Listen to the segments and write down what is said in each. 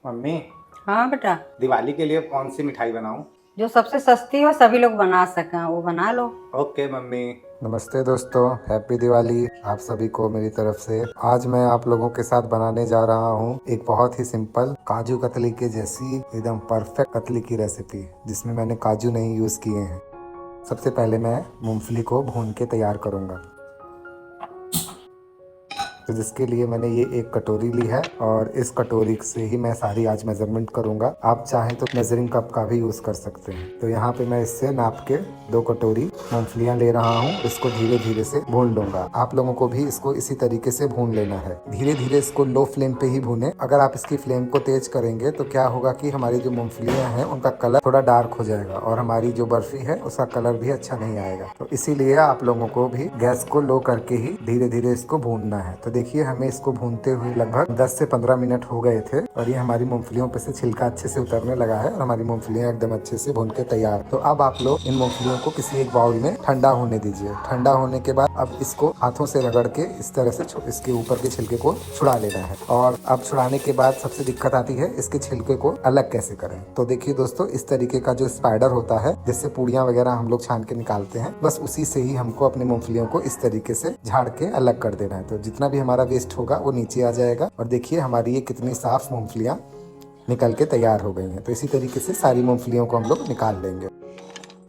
Mummy, हाँ बेटा, दिवाली के लिए कौन सी मिठाई बनाऊं? जो सबसे सस्ती हो सभी लोग बना सकें वो बना लो। Okay mummy. नमस्ते दोस्तों, हैप्पी दिवाली आप सभी को मेरी तरफ से। आज मैं आप लोगों के साथ बनाने जा रहा हूँ एक बहुत ही सिंपल काजू कतली के जैसी एकदम परफेक्ट कतली की रेसिपी, जिसमें मैंने काजू नहीं यूज़ किए हैं। सबसे पहले मैं मूंगफली को भून के तैयार करूँगा, तो जिसके लिए मैंने ये एक कटोरी ली है और इस कटोरी से ही मैं सारी आज मेजरमेंट करूंगा। आप चाहें तो मेजरिंग कप का भी यूज़ कर सकते हैं। तो यहाँ पे मैं इससे नाप के 2 कटोरी मूंगफलियाँ ले रहा हूँ। इसको धीरे धीरे से भून लूंगा। आप लोगों को भी इसको इसी तरीके से भून लेना है। धीरे धीरे इसको लो फ्लेम पे ही भूने। अगर आप इसकी फ्लेम को तेज करेंगे तो क्या होगा कि हमारी जो मूंगफलियाँ हैं उनका कलर थोड़ा डार्क हो जाएगा और हमारी जो बर्फी है उसका कलर भी अच्छा नहीं आएगा। तो इसीलिए आप लोगों को भी गैस को लो करके ही धीरे धीरे इसको भूनना है। तो देखिए, हमें इसको भूनते हुए लगभग 10 से 15 मिनट हो गए थे और ये हमारी मूंगफलियों पे से छिलका अच्छे से उतरने लगा है और हमारी मूंगफलियां एकदम अच्छे से भून के तैयार। तो अब आप लोग इन मूंगफलियों को किसी एक बाउल में ठंडा होने दीजिए। ठंडा होने के बाद अब इसको हाथों से रगड़ के इस तरह से इसके ऊपर के छिलके को छुड़ा लेना है। और अब छुड़ाने के बाद सबसे दिक्कत आती है इसके छिलके को अलग कैसे करें। तो देखिए दोस्तों, इस तरीके का जो स्पाइडर होता है जिससे पूड़ियाँ वगैरह हम लोग छान के निकालते हैं, बस उसी से ही हमको अपनी मूंगफलियों को इस तरीके से झाड़ के अलग कर देना है। तो जितना भी हमारा वेस्ट होगा वो नीचे आ जाएगा। और देखिए हमारी ये कितनी साफ मूंगफलियां निकल के तैयार हो गई हैं। तो इसी तरीके से सारी मूंगफलियों को हम लोग निकाल लेंगे।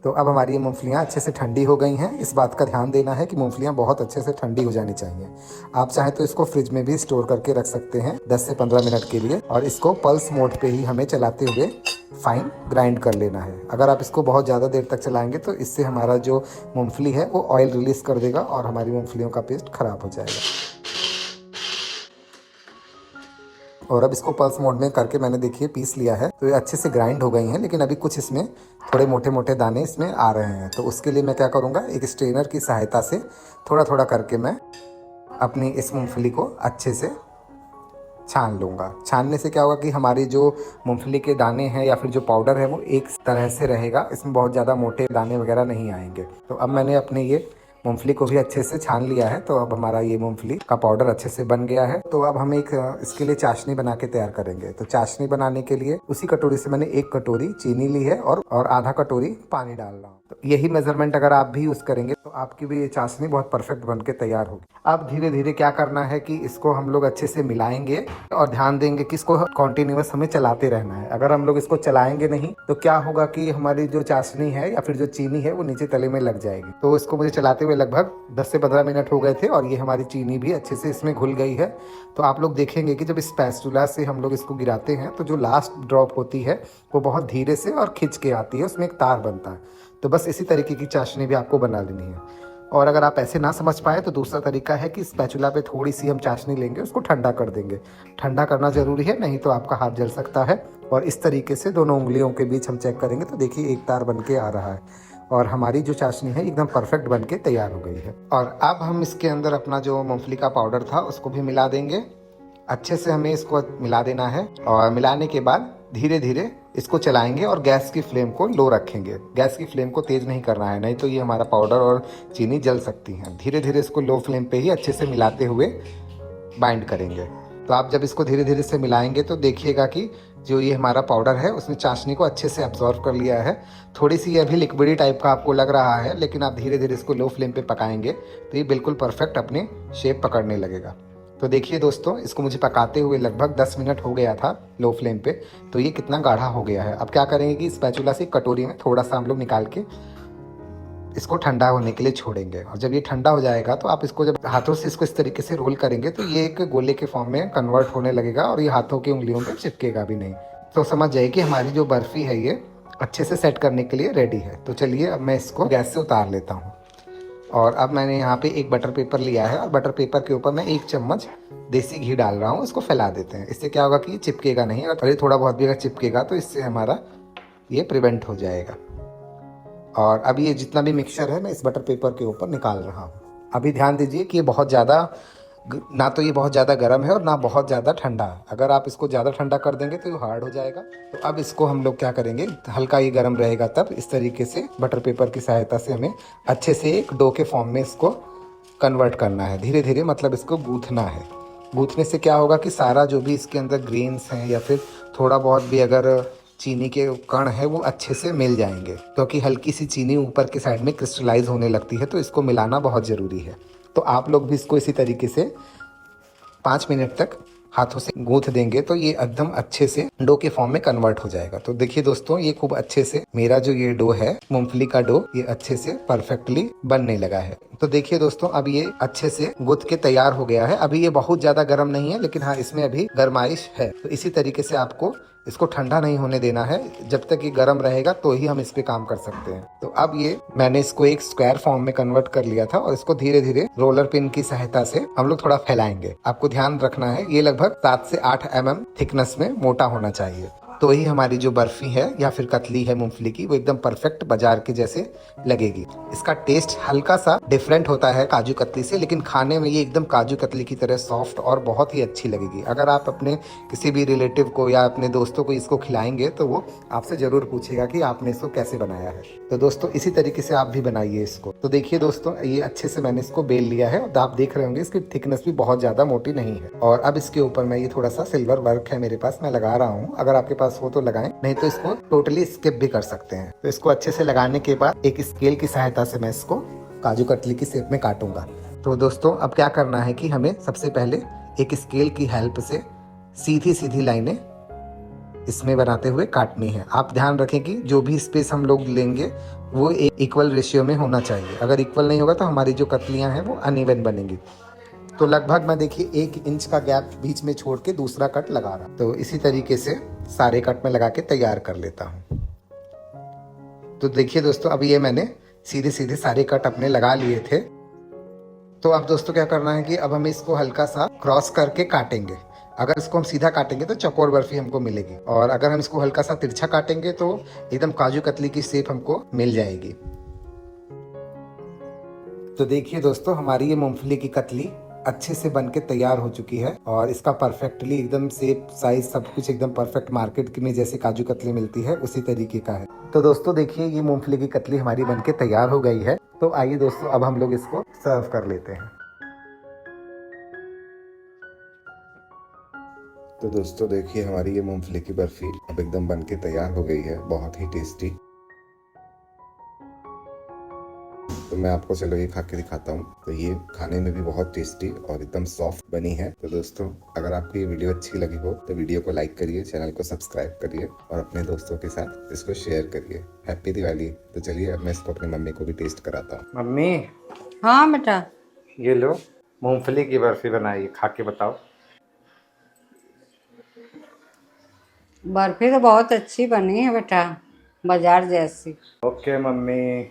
तो अब हमारी ये मूंगफलियां अच्छे से ठंडी हो गई हैं। इस बात का ध्यान देना है कि मूंगफलियां बहुत अच्छे से ठंडी हो जानी चाहिए। आप चाहें तो इसको फ्रिज में भी स्टोर करके रख सकते हैं 10 से 15 मिनट के लिए। और इसको पल्स मोड पे ही हमें चलाते हुए फाइन ग्राइंड कर लेना है। अगर आप इसको बहुत ज़्यादा देर तक चलाएंगे तो इससे हमारा जो मूंगफली है वो ऑयल रिलीज कर देगा और हमारी मूंगफलियों का पेस्ट खराब हो जाएगा। और अब इसको पल्स मोड में करके मैंने देखिए पीस लिया है। तो ये अच्छे से ग्राइंड हो गई हैं, लेकिन अभी कुछ इसमें थोड़े मोटे मोटे दाने इसमें आ रहे हैं। तो उसके लिए मैं क्या करूँगा, एक स्ट्रेनर की सहायता से थोड़ा थोड़ा करके मैं अपनी इस मूंगफली को अच्छे से छान लूँगा। छानने से क्या होगा कि हमारी जो मूंगफली के दाने हैं या फिर जो पाउडर है वो एक तरह से रहेगा, इसमें बहुत ज़्यादा मोटे दाने वगैरह नहीं आएंगे। तो अब मैंने अपने ये मूंगफली को भी अच्छे से छान लिया है। तो अब हमारा ये मूंगफली का पाउडर अच्छे से बन गया है। तो अब हम एक इसके लिए चाशनी बना के तैयार करेंगे। तो चाशनी बनाने के लिए उसी कटोरी से मैंने 1 कटोरी चीनी ली है और आधा कटोरी पानी डाल रहा हूँ। तो यही मेजरमेंट अगर आप भी यूज़ करेंगे तो आपकी भी ये चाशनी बहुत परफेक्ट बन के तैयार होगी। अब धीरे धीरे क्या करना है कि इसको हम लोग अच्छे से मिलाएंगे और ध्यान देंगे कि इसको कॉन्टिन्यूअस हमें चलाते रहना है। अगर हम लोग इसको चलाएंगे नहीं तो क्या होगा कि हमारी जो चाशनी है या फिर जो चीनी है वो नीचे तले में लग जाएगी। तो इसको मुझे चलाते हुए लगभग 10 से 15 मिनट हो गए थे और ये हमारी चीनी भी अच्छे से इसमें घुल गई है। तो आप लोग देखेंगे कि जब स्पैचुला से हम लोग इसको गिराते हैं तो जो लास्ट ड्रॉप होती है वो बहुत धीरे से और खिंच के आती है, उसमें एक तार बनता है। तो बस इसी तरीके की चाशनी भी आपको बना लेनी है। और अगर आप ऐसे ना समझ पाए तो दूसरा तरीका है कि स्पैचुला पे थोड़ी सी हम चाशनी लेंगे, उसको ठंडा कर देंगे। ठंडा करना ज़रूरी है, नहीं तो आपका हाथ जल सकता है। और इस तरीके से दोनों उंगलियों के बीच हम चेक करेंगे तो देखिए एक तार बन के आ रहा है और हमारी जो चाशनी है एकदम परफेक्ट बन के तैयार हो गई है। और अब हम इसके अंदर अपना जो मूंगफली का पाउडर था उसको भी मिला देंगे। अच्छे से हमें इसको मिला देना है और मिलाने के बाद धीरे धीरे इसको चलाएंगे और गैस की फ्लेम को लो रखेंगे। गैस की फ्लेम को तेज़ नहीं करना है, नहीं तो ये हमारा पाउडर और चीनी जल सकती हैं। धीरे धीरे इसको लो फ्लेम पे ही अच्छे से मिलाते हुए बाइंड करेंगे। तो आप जब इसको धीरे धीरे से मिलाएंगे तो देखिएगा कि जो ये हमारा पाउडर है उसने चाशनी को अच्छे से अब्जॉर्व कर लिया है। थोड़ी सी ये अभी लिक्विडी टाइप का आपको लग रहा है, लेकिन आप धीरे धीरे इसको लो फ्लेम पे पकाएंगे तो ये बिल्कुल परफेक्ट अपने शेप पकड़ने लगेगा। तो देखिए दोस्तों, इसको मुझे पकाते हुए लगभग 10 मिनट हो गया था लो फ्लेम पे। तो ये कितना गाढ़ा हो गया है। अब क्या करेंगे कि स्पैचुला से कटोरी में थोड़ा सा हम लोग निकाल के इसको ठंडा होने के लिए छोड़ेंगे। और जब ये ठंडा हो जाएगा तो आप इसको जब हाथों से इसको इस तरीके से रोल करेंगे तो ये एक गोले के फॉर्म में कन्वर्ट होने लगेगा और ये हाथों की उंगलियों पे चिपकेगा भी नहीं। तो समझ जाइए कि हमारी जो बर्फ़ी है ये अच्छे से सेट करने के लिए रेडी है। तो चलिए अब मैं इसको गैस से उतार लेता हूँ। और अब मैंने यहाँ पे एक बटर पेपर लिया है और बटर पेपर के ऊपर मैं 1 चम्मच देसी घी डाल रहा हूँ। इसको फैला देते हैं। इससे क्या होगा कि ये चिपकेगा नहीं। अगर थोड़ा बहुत भी अगर चिपकेगा तो इससे हमारा ये प्रिवेंट हो जाएगा। और अब ये जितना भी मिक्सचर है मैं इस बटर पेपर के ऊपर निकाल रहा हूँ। अभी ध्यान दीजिए कि ये बहुत ज़्यादा ना तो ये बहुत ज़्यादा गर्म है और ना बहुत ज़्यादा ठंडा है। अगर आप इसको ज़्यादा ठंडा कर देंगे तो ये हार्ड हो जाएगा। तो अब इसको हम लोग क्या करेंगे, हल्का ये गर्म रहेगा तब इस तरीके से बटर पेपर की सहायता से हमें अच्छे से एक डो के फॉर्म में इसको कन्वर्ट करना है। धीरे धीरे मतलब इसको गूँथना है। गूंथने से क्या होगा कि सारा जो भी इसके अंदर ग्रेन्स हैं या फिर थोड़ा बहुत भी अगर चीनी के कण है वो अच्छे से मिल जाएंगे, क्योंकि हल्की सी चीनी ऊपर के साइड में क्रिस्टलाइज होने लगती है, तो इसको मिलाना बहुत ज़रूरी है। तो आप लोग भी इसको इसी तरीके से 5 मिनट तक हाथों से गूंथ देंगे तो ये एकदम अच्छे से डो के फॉर्म में कन्वर्ट हो जाएगा। तो देखिए दोस्तों, ये खूब अच्छे से मेरा जो ये डो है, मूंगफली का डो, ये अच्छे से परफेक्टली बनने लगा है। तो देखिए दोस्तों, अब ये अच्छे से गूंथ के तैयार हो गया है। अभी ये बहुत ज्यादा गर्म नहीं है, लेकिन हाँ, इसमें अभी गर्माइश है। तो इसी तरीके से आपको इसको ठंडा नहीं होने देना है। जब तक ये गर्म रहेगा तो ही हम इस पे काम कर सकते हैं। तो अब ये मैंने इसको एक स्क्वायर फॉर्म में कन्वर्ट कर लिया था और इसको धीरे धीरे रोलर पिन की सहायता से हम लोग थोड़ा फैलाएंगे। आपको ध्यान रखना है, ये लगभग 7 से 8 mm थिकनेस में मोटा होना चाहिए, तो ही हमारी जो बर्फी है या फिर कतली है मूंगफली की, वो एकदम परफेक्ट बाजार के जैसे लगेगी। इसका टेस्ट हल्का सा डिफरेंट होता है काजू कतली से, लेकिन खाने में ये एकदम काजू कतली की तरह सॉफ्ट और बहुत ही अच्छी लगेगी। अगर आप अपने किसी भी रिलेटिव को या अपने दोस्तों को इसको खिलाएंगे तो वो आपसे जरूर पूछेगा कि आपने इसको कैसे बनाया है। तो दोस्तों, इसी तरीके से आप भी बनाइए इसको। तो देखिए दोस्तों, ये अच्छे से मैंने इसको बेल लिया है और आप देख रहे होंगे इसकी थिकनेस भी बहुत ज्यादा मोटी नहीं है। और अब इसके ऊपर मैं ये थोड़ा सा सिल्वर वर्क है मेरे पास, मैं लगा रहा हूँ। अगर आपके पास हो तो लगाएं, नहीं तो इसको टोटली स्किप भी कर सकते हैं। तो इसको अच्छे से लगाने के बाद एक स्केल की सहायता से मैं इसको काजू कतली की शेप में काटूंगा। तो दोस्तों, अब क्या करना है कि हमें सबसे पहले एक स्केल की हेल्प से सीधी सीधी लाइनें इसमें बनाते हुए काटनी है। आप ध्यान रखें कि जो भी स्पेस हम लोग लेंगे वो एक इक्वल रेशियो में होना चाहिए। अगर इक्वल नहीं होगा तो हमारी जो कतलियां हैं वो अनइवन बनेंगी। तो लगभग मैं देखिए 1 इंच का गैप बीच में छोड़ के दूसरा कट लगा रहा। तो इसी तरीके से सारे कट में लगा के तैयार कर लेता हूँ। तो देखिए दोस्तों, अब ये मैंने सीधे सीधे सारे कट अपने लगा लिए थे। तो अब दोस्तों क्या करना है कि अब हम इसको हल्का सा क्रॉस करके काटेंगे। अगर इसको हम सीधा काटेंगे तो चौकोर बर्फी हमको मिलेगी, और अगर हम इसको हल्का सा तिरछा काटेंगे तो एकदम काजू कतली की शेप हमको मिल जाएगी। तो देखिए दोस्तों, हमारी ये मूंगफली की कतली अच्छे से बन के तैयार हो चुकी है और इसका परफेक्टली एकदम शेप, साइज, सब कुछ एकदम परफेक्ट मार्केट में जैसे काजू कतली मिलती है उसी तरीके का है। तो दोस्तों देखिए, ये मूंगफली की कतली हमारी बन के तैयार हो गई है। तो आइए दोस्तों, अब हम लोग इसको सर्व कर लेते हैं। तो दोस्तों देखिए, हमारी ये मूंगफली की बर्फी अब एकदम बन के तैयार हो गई है, बहुत ही टेस्टी। तो मैं आपको चलो ये खा के दिखाता हूँ। तो ये खाने में भी बहुत टेस्टी और एकदम सॉफ्ट बनी है। तो दोस्तों, अगर आपको ये वीडियो अच्छी लगी हो तो वीडियो को लाइक करिए, चैनल को सब्सक्राइब करिए और अपने दोस्तों के साथ इसको शेयर करिए। हैप्पी दिवाली। तो चलिए, अब मैं इसको अपनी मम्मी को भी टेस्ट कराता हूँ। मम्मी, हाँ बेटा, ये लो, मूंगफली की बर्फी बनाई, खा के बताओ। बर्फी तो बहुत अच्छी बनी है बेटा, बाजार जैसी। Okay mummy.